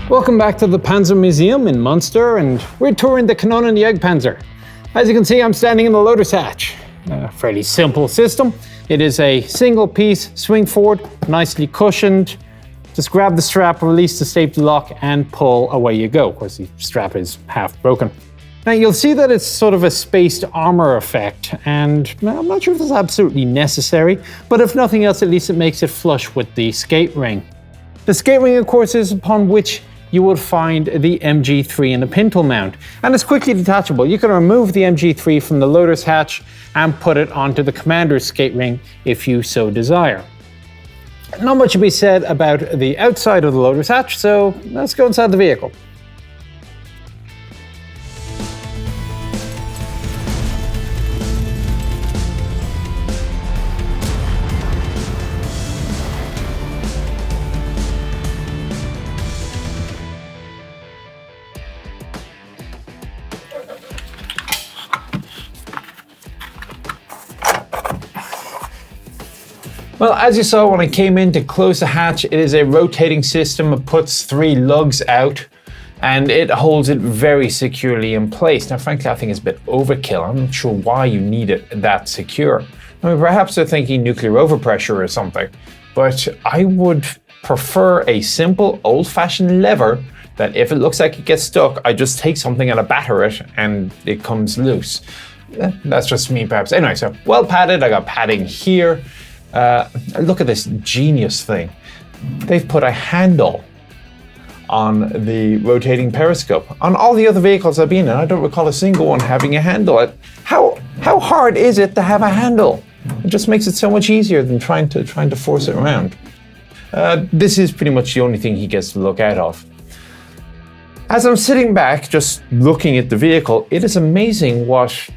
Welcome back to the Panzer Museum in Munster, and we're touring the Kanonenjagdpanzer. As you can see, I'm standing in the loader's hatch. A fairly simple system. It is a single piece swing forward, nicely cushioned. Just grab the strap, release the safety lock, and pull, away you go. Of course, the strap is half broken. Now you'll see that it's sort of a spaced armor effect, and I'm not sure if that's absolutely necessary, but if nothing else, at least it makes it flush with the skate ring. The skate ring, of course, is upon which you will find the MG3 in the pintle mount, and it's quickly detachable. You can remove the MG3 from the loader's hatch and put it onto the commander's skate ring if you so desire. Not much to be said about the outside of the loader's hatch, so let's go inside the vehicle. Well, as you saw when I came in to close the hatch, it is a rotating system. It puts 3 lugs out and it holds it very securely in place. Now, frankly, I think it's a bit overkill. I'm not sure why you need it that secure. I mean, perhaps they're thinking nuclear overpressure or something, but I would prefer a simple old-fashioned lever that if it looks like it gets stuck, I just take something and I batter it and it comes loose. That's just me, perhaps. Anyway, so well padded. I got padding here. Look at this genius thing. They've put a handle on the rotating periscope. On all the other vehicles I've been in, I don't recall a single one having a handle. How hard is it to have a handle? It just makes it so much easier than trying to force it around. This is pretty much the only thing he gets to look out of. As I'm sitting back, just looking at the vehicle, it is amazing what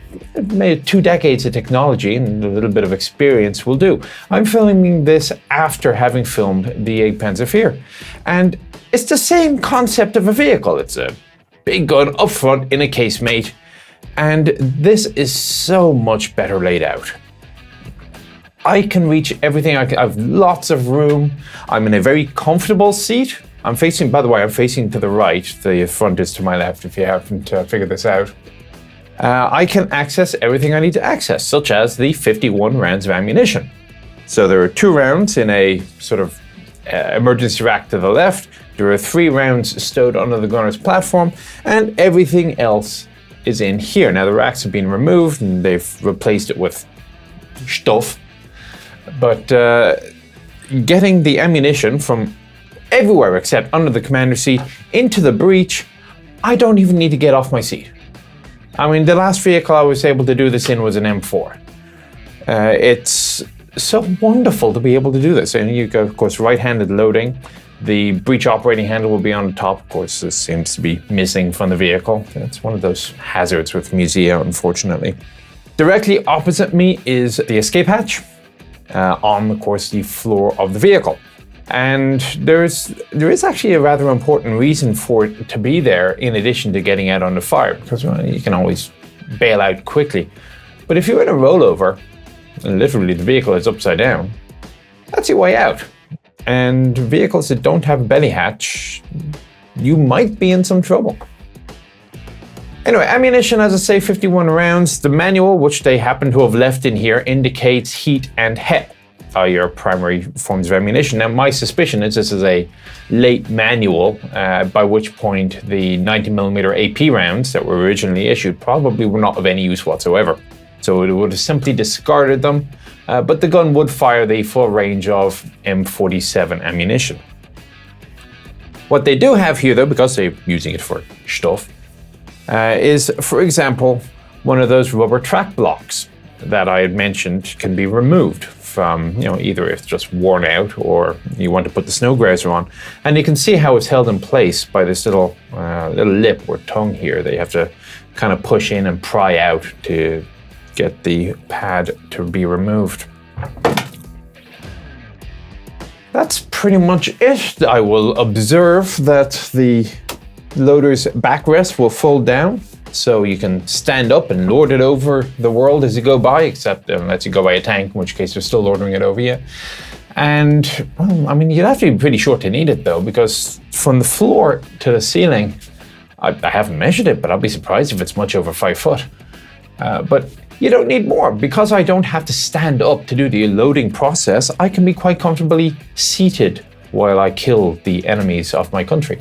maybe 2 decades of technology and a little bit of experience will do. I'm filming this after having filmed the Jagdpanzer IV, and it's the same concept of a vehicle. It's a big gun up front in a casemate, and this is so much better laid out. I can reach everything. I have lots of room. I'm in a very comfortable seat. I'm facing, by the way, I'm facing to the right. The front is to my left, if you haven't figured this out. I can access everything I need to access, such as the 51 rounds of ammunition. So there are 2 rounds in a sort of emergency rack to the left. There are 3 rounds stowed under the gunner's platform, and everything else is in here. Now the racks have been removed and they've replaced it with stuff. But getting the ammunition from everywhere except under the commander's seat into the breech, I don't even need to get off my seat. I mean, the last vehicle I was able to do this in was an M4. It's so wonderful to be able to do this. And you go, of course, right-handed loading. The breech operating handle will be on the top. Of course, this seems to be missing from the vehicle. It's one of those hazards with Musea, unfortunately. Directly opposite me is the escape hatch on, of course, the floor of the vehicle. And there is actually a rather important reason for it to be there in addition to getting out under fire, because you can always bail out quickly. But if you're in a rollover, and literally the vehicle is upside down, that's your way out. And vehicles that don't have a belly hatch, you might be in some trouble. Anyway, ammunition, as I say, 51 rounds. The manual, which they happen to have left in here, indicates heat and HET are your primary forms of ammunition. Now, my suspicion is this is a late manual, by which point the 90mm AP rounds that were originally issued probably were not of any use whatsoever. So it would have simply discarded them, but the gun would fire the full range of M47 ammunition. What they do have here, though, because they're using it for stuff, is, for example, one of those rubber track blocks that I had mentioned can be removed from, either it's just worn out or you want to put the snow grazer on. And you can see how it's held in place by this little lip or tongue here. They have to kind of push in and pry out to get the pad to be removed. That's pretty much it. I will observe that the loader's backrest will fold down, so you can stand up and lord it over the world as you go by, except unless you go by a tank, in which case they're still lording it over you. And, well, I mean, you'd have to be pretty short to need it though, because from the floor to the ceiling, I haven't measured it, but I'll be surprised if it's much over 5 foot. But you don't need more. Because I don't have to stand up to do the loading process, I can be quite comfortably seated while I kill the enemies of my country.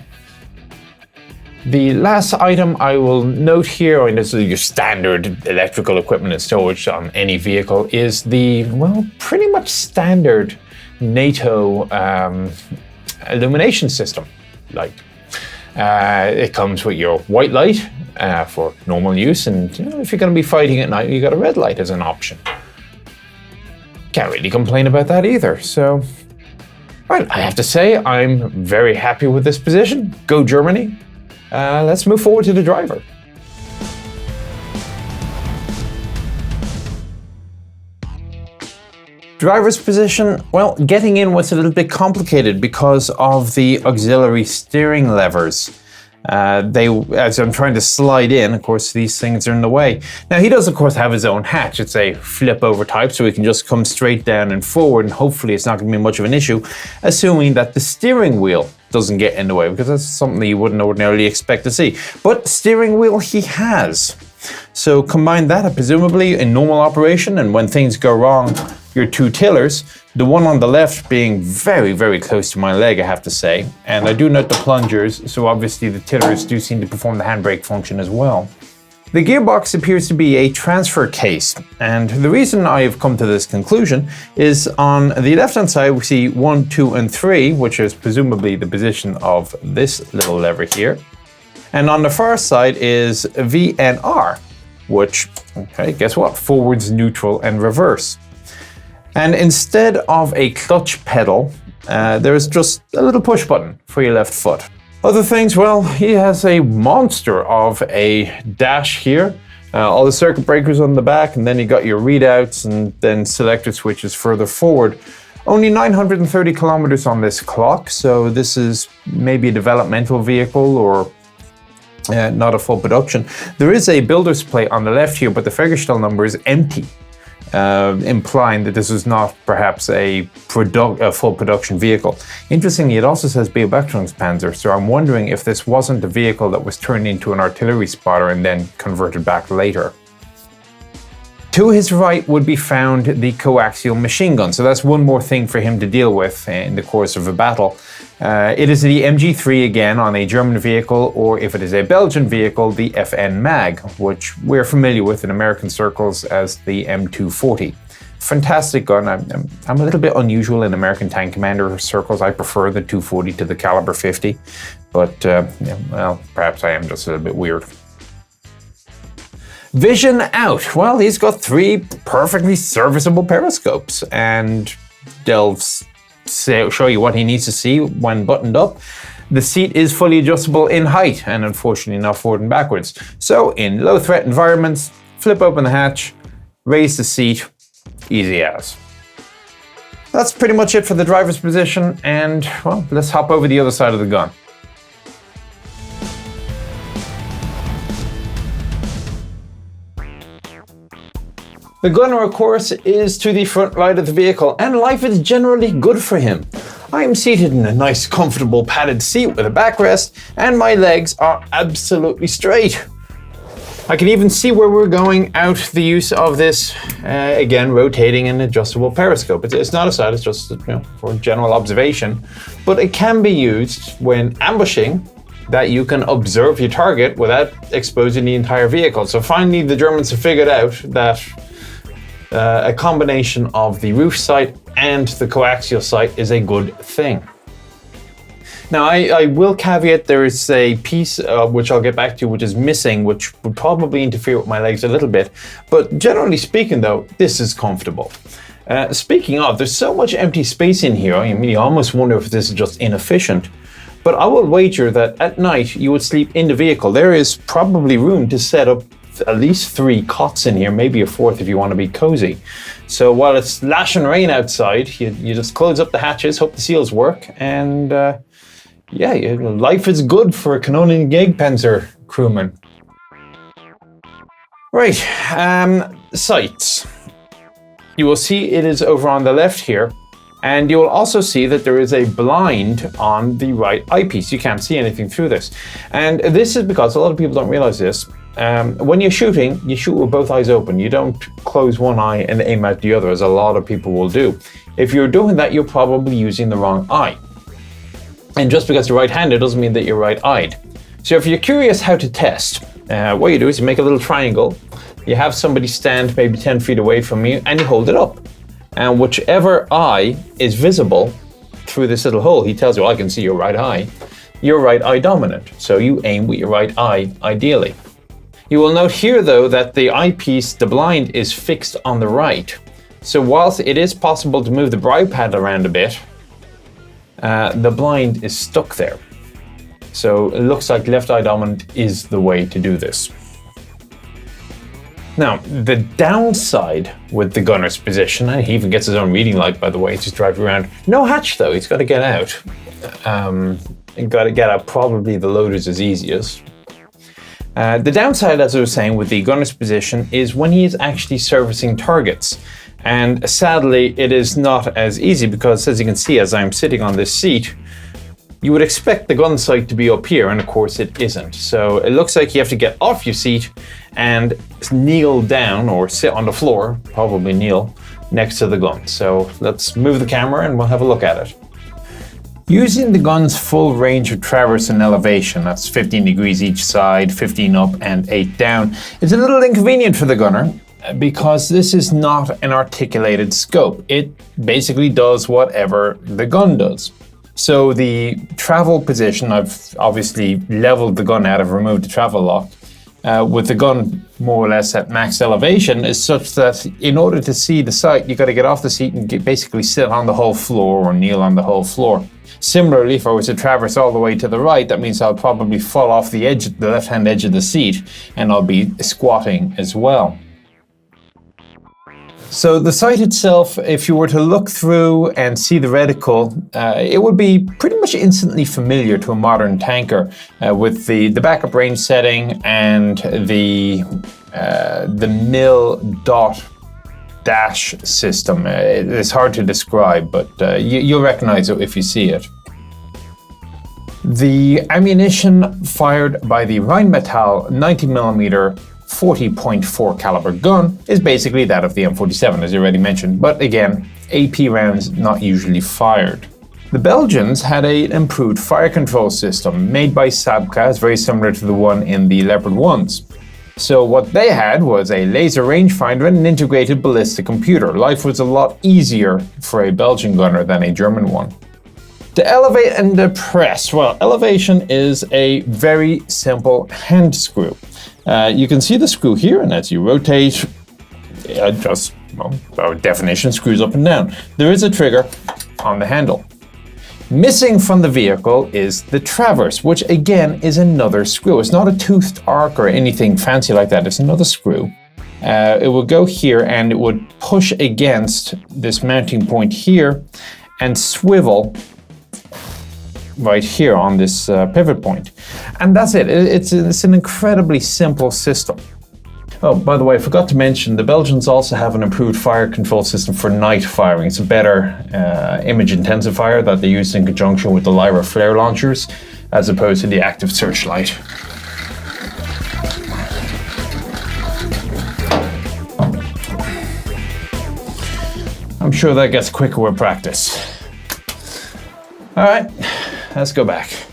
The last item I will note here, and this is your standard electrical equipment and storage on any vehicle, is the, well, pretty much standard NATO illumination system light. It comes with your white light for normal use, and if you're going to be fighting at night, you got a red light as an option. Can't really complain about that either. So, well, I have to say I'm very happy with this position. Go Germany. Let's move forward to the driver. Driver's position, well, getting in was a little bit complicated because of the auxiliary steering levers. As I'm trying to slide in, of course, these things are in the way. Now, he does, of course, have his own hatch. It's a flip over type, so he can just come straight down and forward, and hopefully it's not going to be much of an issue, assuming that the steering wheel doesn't get in the way, because that's something you wouldn't ordinarily expect to see. But steering wheel he has. So combine that, presumably in normal operation, and when things go wrong, your two tillers, the one on the left being very, very close to my leg, I have to say. And I do note the plungers, so obviously the tillers do seem to perform the handbrake function as well. The gearbox appears to be a transfer case, and the reason I have come to this conclusion is on the left-hand side we see 1, 2, and 3, which is presumably the position of this little lever here. And on the far side is V and R, which, okay, guess what? Forwards, neutral, and reverse. And instead of a clutch pedal, there's just a little push button for your left foot. Other things, well, he has a monster of a dash here. All the circuit breakers on the back, and then you got your readouts and then selector switches further forward. Only 930 kilometers on this clock, so this is maybe a developmental vehicle or not a full production. There is a builder's plate on the left here, but the Fahrgestell number is empty, implying that this is not perhaps a full production vehicle. Interestingly, it also says Panzer, so I'm wondering if this wasn't a vehicle that was turned into an artillery spotter and then converted back later. To his right would be found the coaxial machine gun, so that's one more thing for him to deal with in the course of a battle. It is the MG3 again on a German vehicle, or if it is a Belgian vehicle, the FN MAG, which we're familiar with in American circles as the M240. Fantastic gun. I'm a little bit unusual in American tank commander circles. I prefer the 240 to the caliber 50, but well, perhaps I am just a little bit weird. Vision out. Well, he's got 3 perfectly serviceable periscopes, and they'll show you what he needs to see when buttoned up. The seat is fully adjustable in height, and unfortunately not forward and backwards. So in low threat environments, flip open the hatch, raise the seat, easy as. That's pretty much it for the driver's position, and well, let's hop over the other side of the gun. The gunner, of course, is to the front right of the vehicle, and life is generally good for him. I am seated in a nice, comfortable, padded seat with a backrest, and my legs are absolutely straight. I can even see where we're going out the use of this, again, rotating and adjustable periscope. It's not a sight, it's just for general observation, but it can be used when ambushing, that you can observe your target without exposing the entire vehicle. So finally, the Germans have figured out that a combination of the roof sight and the coaxial sight is a good thing. Now, I will caveat there is a piece which I'll get back to, which is missing, which would probably interfere with my legs a little bit. But generally speaking, though, this is comfortable. Speaking of, there's so much empty space in here. I mean, you almost wonder if this is just inefficient. But I will wager that at night you would sleep in the vehicle. There is probably room to set up at least 3 cots in here, maybe a 4th if you want to be cozy. So while it's lashing rain outside, you just close up the hatches, hope the seals work, and yeah, life is good for a Kanonenjagdpanzer crewman. Right, sights. You will see it is over on the left here. And you'll also see that there is a blind on the right eyepiece. You can't see anything through this. And this is because a lot of people don't realize this. When you're shooting, you shoot with both eyes open. You don't close one eye and aim at the other, as a lot of people will do. If you're doing that, you're probably using the wrong eye. And just because you're right-handed doesn't mean that you're right-eyed. So if you're curious how to test, what you do is you make a little triangle. You have somebody stand maybe 10 feet away from you and you hold it up. And whichever eye is visible through this little hole, he tells you, I can see your right eye. You're right eye dominant. So you aim with your right eye, ideally. You will note here, though, that the eyepiece, the blind, is fixed on the right. So whilst it is possible to move the brow pad around a bit, the blind is stuck there. So it looks like left eye dominant is the way to do this. Now, the downside with the gunner's position, and he even gets his own reading light, by the way, just driving around. No hatch, though. He's got to get out. Got to get out probably the loaders as easiest. The downside, as I was saying, with the gunner's position is when he is actually servicing targets. And sadly, it is not as easy because, as you can see, as I'm sitting on this seat, you would expect the gun sight to be up here, and of course it isn't. So it looks like you have to get off your seat and kneel down or sit on the floor, probably kneel, next to the gun. So let's move the camera and we'll have a look at it. Using the gun's full range of traverse and elevation, that's 15 degrees each side, 15 up and 8 down, is a little inconvenient for the gunner because this is not an articulated scope. It basically does whatever the gun does. So the travel position, I've obviously leveled the gun out, I've removed the travel lock. With the gun more or less at max elevation is such that in order to see the sight, you got to get off the seat and basically sit on the whole floor or kneel on the whole floor. Similarly, if I was to traverse all the way to the right, that means I'll probably fall off the edge, the left-hand edge of the seat, and I'll be squatting as well. So the sight itself, if you were to look through and see the reticle, it would be pretty much instantly familiar to a modern tanker with the backup range setting and the mil dot dash system. It's hard to describe, but you'll recognize it if you see it. The ammunition fired by the Rheinmetall 90mm 40.4 caliber gun is basically that of the M47, as I already mentioned, but again, AP rounds not usually fired. The Belgians had an improved fire control system made by Sabca, very similar to the one in the Leopard 1s. So what they had was a laser rangefinder and an integrated ballistic computer. Life was a lot easier for a Belgian gunner than a German one. To elevate and depress, well, elevation is a very simple hand screw. You can see the screw here, and as you rotate, by definition, screws up and down. There is a trigger on the handle. Missing from the vehicle is the traverse, which again is another screw. It's not a toothed arc or anything fancy like that. It's another screw. It will go here and it would push against this mounting point here and swivel right here on this pivot point. And that's it. It's an incredibly simple system. Oh, by the way, I forgot to mention, the Belgians also have an improved fire control system for night firing. It's a better image intensifier that they use in conjunction with the Lyra flare launchers, as opposed to the active searchlight. I'm sure that gets quicker with practice. All right, let's go back.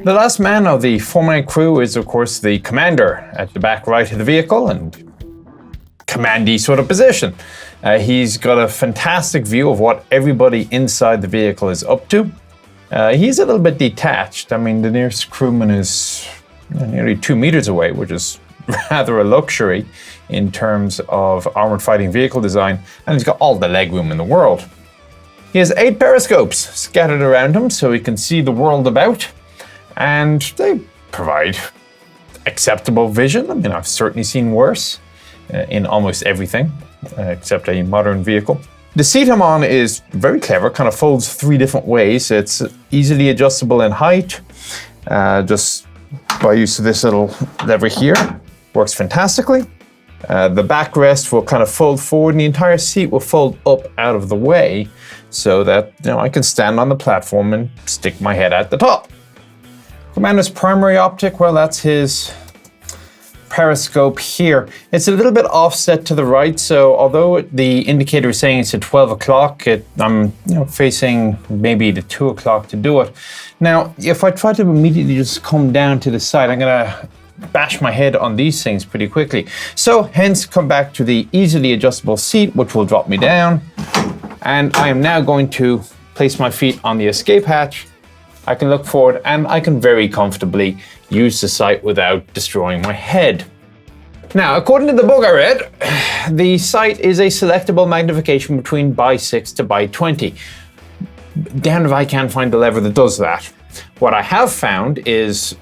The last man of the four-man crew is, of course, the commander at the back right of the vehicle and commandy sort of position. He's got a fantastic view of what everybody inside the vehicle is up to. He's a little bit detached. I mean, the nearest crewman is nearly 2 meters away, which is rather a luxury in terms of armored fighting vehicle design, and he's got all the legroom in the world. He has 8 periscopes scattered around him so he can see the world about. And they provide acceptable vision. I mean, I've certainly seen worse in almost everything except a modern vehicle. The seat I'm on is very clever, kind of folds 3 different ways. It's easily adjustable in height, just by use of this little lever here. Works fantastically. The backrest will kind of fold forward and the entire seat will fold up out of the way so that I can stand on the platform and stick my head at the top. Commander's primary optic, well, that's his periscope here. It's a little bit offset to the right, so although the indicator is saying it's at 12 o'clock, I'm facing maybe the 2 o'clock to do it. Now, if I try to immediately just come down to the side, I'm gonna bash my head on these things pretty quickly. So hence come back to the easily adjustable seat, which will drop me down. And I am now going to place my feet on the escape hatch. I can look forward and I can very comfortably use the sight without destroying my head. Now, according to the book I read, the sight is a selectable magnification between by 6 to by 20. Damn if I can't find the lever that does that. What I have found is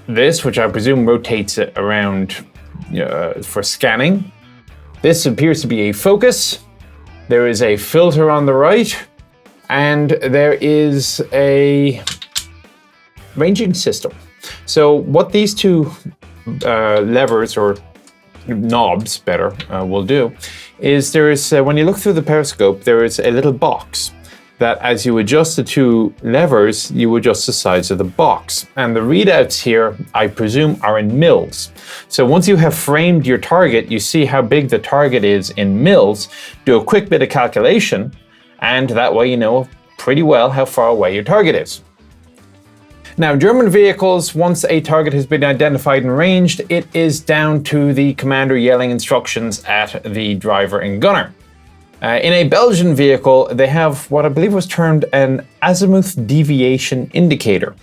this, which I presume rotates it around for scanning. This appears to be a focus. There is a filter on the right, and there is a ranging system. So what these two levers, or knobs better, will do is there is, when you look through the periscope, there is a little box that as you adjust the two levers, you adjust the size of the box. And the readouts here, I presume, are in mils. So once you have framed your target, you see how big the target is in mils, do a quick bit of calculation, and that way you know pretty well how far away your target is. Now, German vehicles, once a target has been identified and ranged, it is down to the commander yelling instructions at the driver and gunner. In a Belgian vehicle, they have what I believe was termed an azimuth deviation indicator,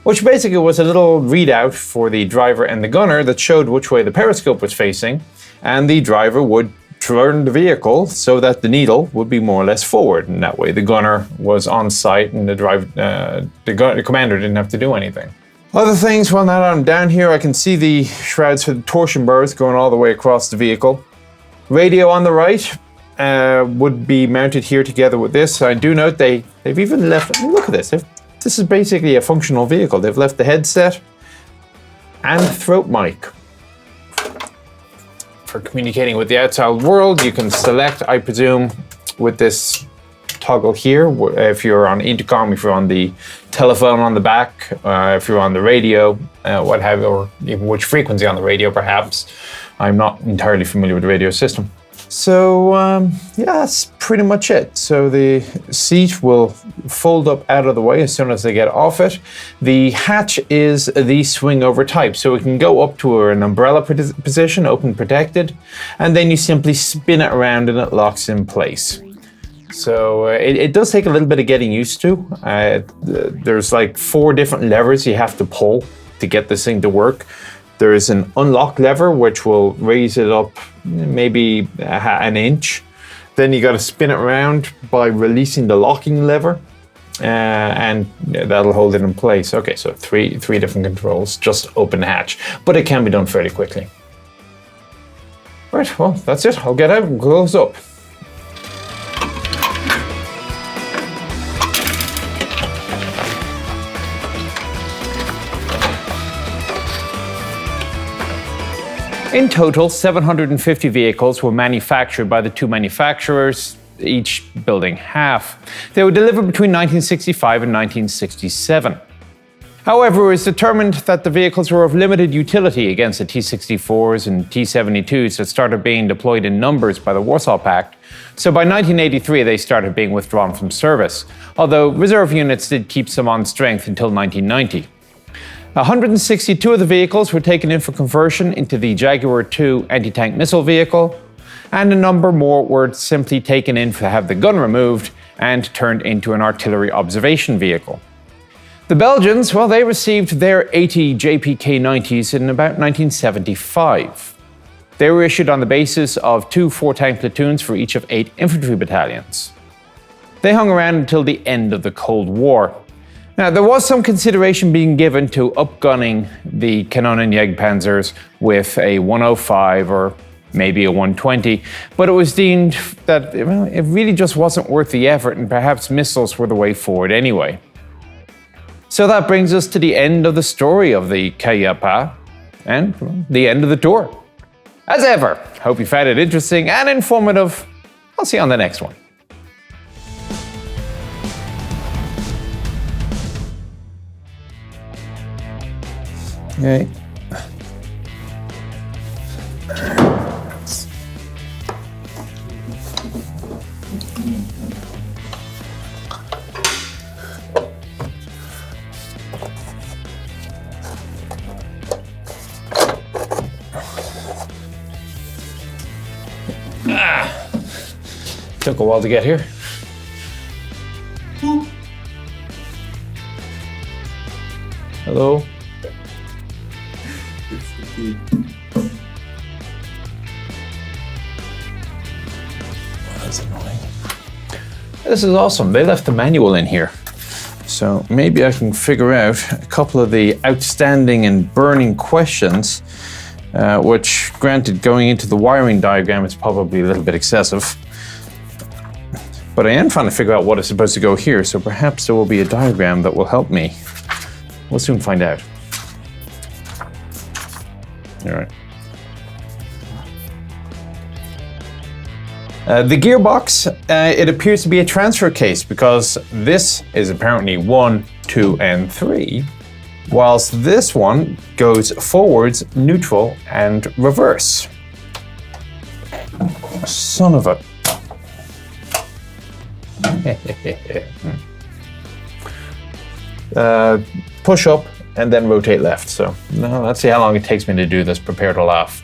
which basically was a little readout for the driver and the gunner that showed which way the periscope was facing, and the driver would turn the vehicle so that the needle would be more or less forward, and that way the gunner was on site and the commander didn't have to do anything. Other things, well, now that I'm down here, I can see the shrouds for the torsion bars going all the way across the vehicle. Radio on the right would be mounted here together with this. I do note they've even left, look at this, this is basically a functional vehicle. They've left the headset and throat mic. For communicating with the outside world, you can select, I presume, with this toggle here, if you're on intercom, if you're on the telephone on the back, if you're on the radio, what have you, or even which frequency on the radio perhaps. I'm not entirely familiar with the radio system. So yeah, that's pretty much it. So the seat will fold up out of the way as soon as they get off it. The hatch is the swing over type, so it can go up to an umbrella position, open protected, and then you simply spin it around and it locks in place. So it does take a little bit of getting used to. There's like 4 different levers you have to pull to get this thing to work. There is an unlock lever, which will raise it up maybe an inch. Then you got to spin it around by releasing the locking lever, and that'll hold it in place. Okay, so three different controls, just open the hatch, but it can be done fairly quickly. Right, well, that's it. I'll get out and close up. In total, 750 vehicles were manufactured by the 2 manufacturers, each building half. They were delivered between 1965 and 1967. However, it was determined that the vehicles were of limited utility against the T-64s and T-72s that started being deployed in numbers by the Warsaw Pact, so by 1983 they started being withdrawn from service, although reserve units did keep some on strength until 1990. 162 of the vehicles were taken in for conversion into the Jaguar II anti-tank missile vehicle, and a number more were simply taken in to have the gun removed and turned into an artillery observation vehicle. The Belgians, well, they received their 80 JPK-90s in about 1975. They were issued on the basis of 2 4-tank platoons for each of 8 infantry battalions. They hung around until the end of the Cold War. Now, there was some consideration being given to upgunning the Kanonenjagdpanzers with a 105 or maybe a 120, but it was deemed that it really just wasn't worth the effort, and perhaps missiles were the way forward anyway. So that brings us to the end of the story of the KaJaPa and the end of the tour. As ever, hope you found it interesting and informative. I'll see you on the next one. Okay. Took a while to get here. Hello? That's annoying. This is awesome. They left the manual in here. So maybe I can figure out a couple of the outstanding and burning questions, which, granted, going into the wiring diagram is probably a little bit excessive. But I am trying to figure out what is supposed to go here, so perhaps there will be a diagram that will help me. We'll soon find out. All right. The gearbox, it appears to be a transfer case because this is apparently 1, 2, and 3, whilst this one goes forwards, neutral, and reverse. Son of a... push up and then rotate left. So now let's see how long it takes me to do this. Prepare to laugh.